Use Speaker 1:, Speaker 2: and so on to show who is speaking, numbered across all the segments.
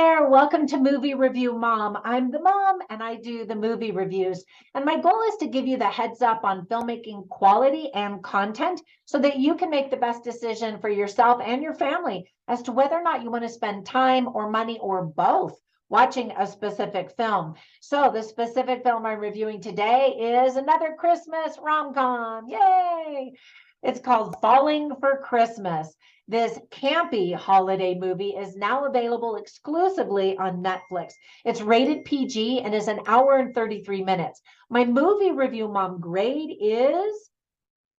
Speaker 1: there. Welcome to Movie Review Mom. I'm the mom and I do the movie reviews. And my goal is to give you the heads up on filmmaking quality and content so that you can make the best decision for yourself and your family as to whether or not you want to spend time or money or both watching a specific film. So the specific film I'm reviewing today is another Christmas rom-com. Yay! It's called Falling for Christmas. This campy holiday movie is now available exclusively on Netflix. It's rated PG and is an hour and 33 minutes. My movie review mom grade is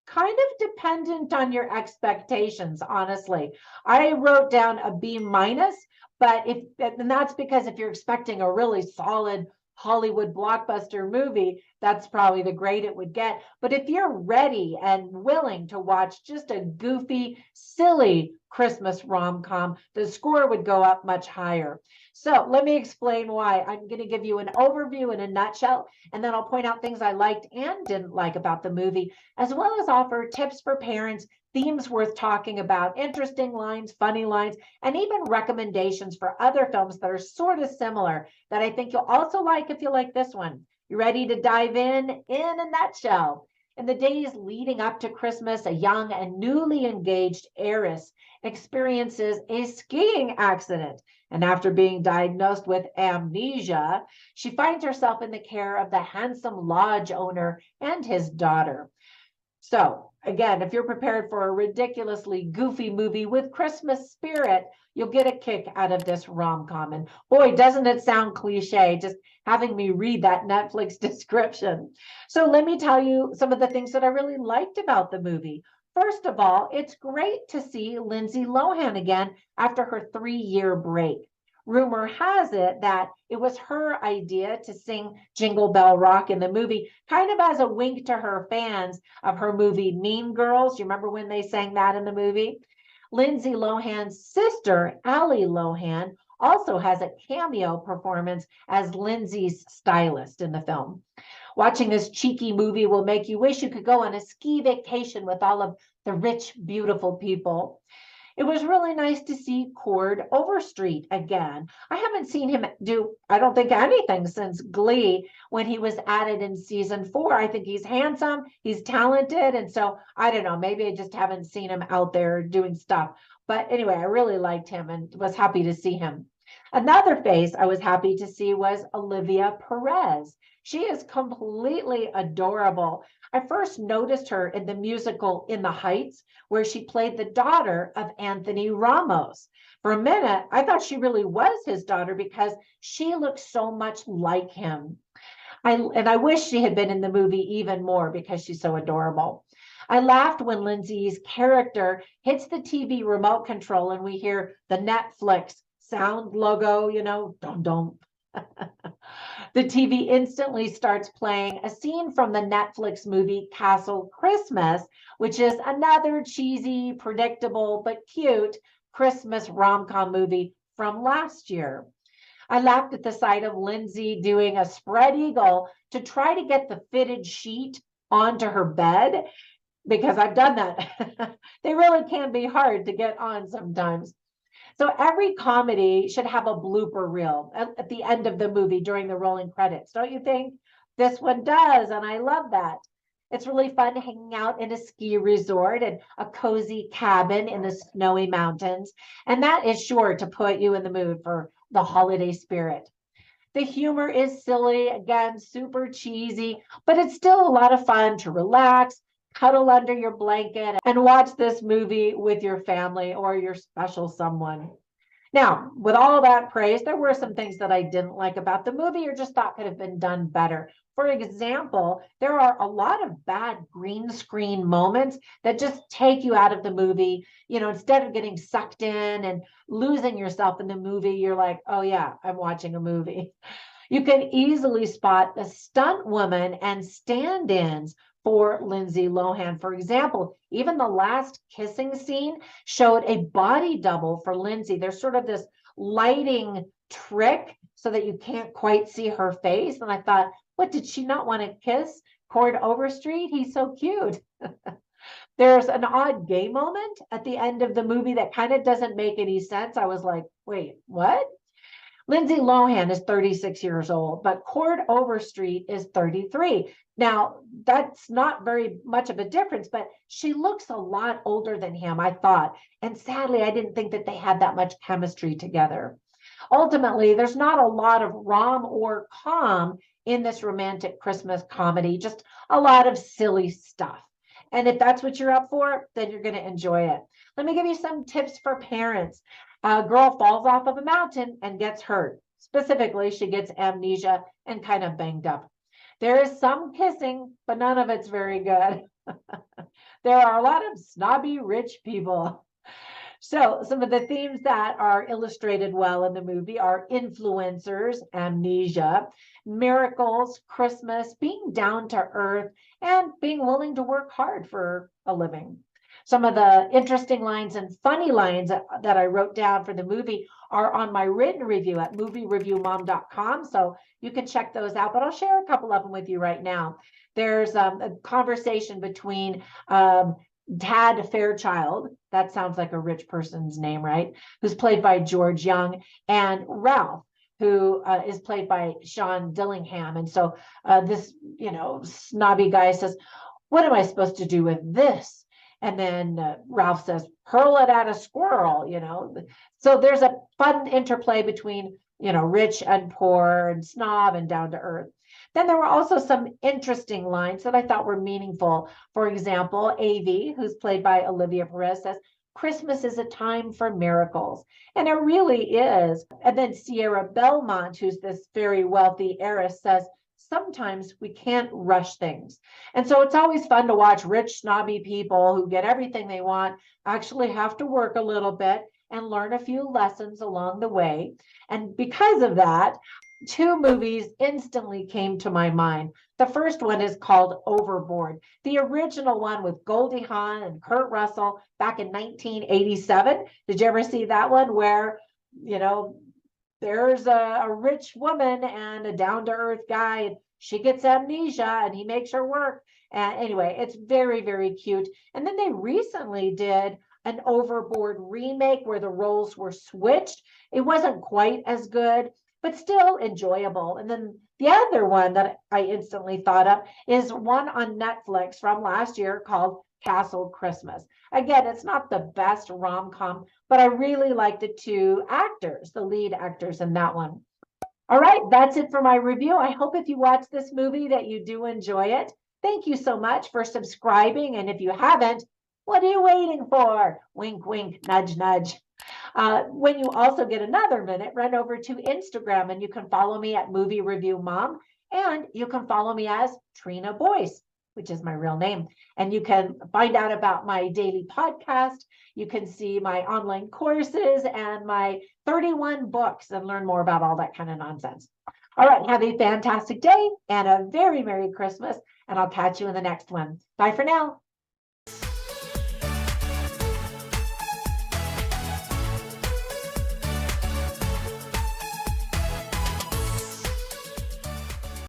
Speaker 1: kind of dependent on your expectations, honestly. I wrote down a B minus, and that's because if you're expecting a really solid Hollywood blockbuster movie, that's probably the grade it would get. But if you're ready and willing to watch just a goofy, silly Christmas rom-com, the score would go up much higher. So let me explain why. I'm going to give you an overview in a nutshell, and then I'll point out things I liked and didn't like about the movie, as well as offer tips for parents, themes worth talking about, interesting lines, funny lines, and even recommendations for other films that are sort of similar that I think you'll also like if you like this one. You ready to dive in a nutshell? In the days leading up to Christmas, a young and newly engaged heiress experiences a skiing accident. And after being diagnosed with amnesia, she finds herself in the care of the handsome lodge owner and his daughter. So again, if you're prepared for a ridiculously goofy movie with Christmas spirit, you'll get a kick out of this rom-com. And boy, doesn't it sound cliche, just having me read that Netflix description. So let me tell you some of the things that I really liked about the movie. First of all, it's great to see Lindsay Lohan again after her 3-year break. Rumor has it that it was her idea to sing Jingle Bell Rock in the movie, kind of as a wink to her fans of her movie Mean Girls. You remember when they sang that in the movie? Lindsay Lohan's sister, Allie Lohan, also has a cameo performance as Lindsay's stylist in the film. Watching this cheeky movie will make you wish you could go on a ski vacation with all of the rich, beautiful people. It was really nice to see Cord Overstreet again. I haven't seen him do, I don't think, anything since Glee when he was added in season 4. I think he's handsome, he's talented, and so I don't know, maybe I just haven't seen him out there doing stuff. But anyway, I really liked him and was happy to see him. Another face I was happy to see was Olivia Perez. She is completely adorable. I first noticed her in the musical In the Heights, where she played the daughter of Anthony Ramos. For a minute, I thought she really was his daughter because she looked so much like him. I wish she had been in the movie even more because she's so adorable. I laughed when Lindsay's character hits the TV remote control and we hear the Netflix sound logo, dum dum. The TV instantly starts playing a scene from the Netflix movie Castle Christmas, which is another cheesy, predictable, but cute Christmas rom-com movie from last year. I laughed at the sight of Lindsay doing a spread eagle to try to get the fitted sheet onto her bed, because I've done that. They really can be hard to get on sometimes. So every comedy should have a blooper reel at the end of the movie during the rolling credits, don't you think? This one does, and I love that. It's really fun hanging out in a ski resort and a cozy cabin in the snowy mountains, and that is sure to put you in the mood for the holiday spirit. The humor is silly, again, super cheesy, but it's still a lot of fun to relax, cuddle under your blanket, and watch this movie with your family or your special someone. Now, with all that praise, there were some things that I didn't like about the movie or just thought could have been done better. For example, there are a lot of bad green screen moments that just take you out of the movie. Instead of getting sucked in and losing yourself in the movie, you're like, oh yeah, I'm watching a movie. You can easily spot the stunt woman and stand-ins for Lindsay Lohan. For example, even the last kissing scene showed a body double for Lindsay. There's sort of this lighting trick so that you can't quite see her face. And I thought, what, did she not want to kiss Cord Overstreet? He's so cute. There's an odd gay moment at the end of the movie that kind of doesn't make any sense. I was like, wait, what? Lindsay Lohan is 36 years old, but Cord Overstreet is 33. Now, that's not very much of a difference, but she looks a lot older than him, I thought. And sadly, I didn't think that they had that much chemistry together. Ultimately, there's not a lot of rom or com in this romantic Christmas comedy, just a lot of silly stuff. And if that's what you're up for, then you're going to enjoy it. Let me give you some tips for parents. A girl falls off of a mountain and gets hurt. Specifically, she gets amnesia and kind of banged up. There is some kissing, but none of it's very good. There are a lot of snobby rich people. So some of the themes that are illustrated well in the movie are influencers, amnesia, miracles, Christmas, being down to earth, and being willing to work hard for a living. Some of the interesting lines and funny lines that I wrote down for the movie are on my written review at moviereviewmom.com. So you can check those out, but I'll share a couple of them with you right now. There's a conversation between Tad Fairchild, that sounds like a rich person's name, right? Who's played by George Young, and Ralph, who is played by Sean Dillingham. And so this, snobby guy says, "What am I supposed to do with this?" And then Ralph says, "Hurl it at a squirrel," So there's a fun interplay between, rich and poor and snob and down to earth. Then there were also some interesting lines that I thought were meaningful. For example, Avi, who's played by Olivia Perez, says, "Christmas is a time for miracles." And it really is. And then Sierra Belmont, who's this very wealthy heiress, says, "Sometimes we can't rush things." And so it's always fun to watch rich, snobby people who get everything they want actually have to work a little bit and learn a few lessons along the way. And because of that, two movies instantly came to my mind. The first one is called Overboard, the original one with Goldie Hawn and Kurt Russell back in 1987. Did you ever see that one where, there's a rich woman and a down-to-earth guy, and she gets amnesia and he makes her work. And anyway, it's very, very cute. And then they recently did an Overboard remake where the roles were switched. It wasn't quite as good, but still enjoyable. And then the other one that I instantly thought of is one on Netflix from last year called Castle Christmas. Again, it's not the best rom-com, but I really like the two actors, the lead actors in that one. All right, that's it for my review. I hope if you watch this movie that you do enjoy it. Thank you so much for subscribing. And if you haven't, what are you waiting for? Wink, wink, nudge, nudge. When you also get another minute, run over to Instagram and you can follow me at Movie Review Mom, and you can follow me as Trina Boice, which is my real name. And you can find out about my daily podcast. You can see my online courses and my 31 books and learn more about all that kind of nonsense. All right, have a fantastic day and a very Merry Christmas, and I'll catch you in the next one. Bye for now.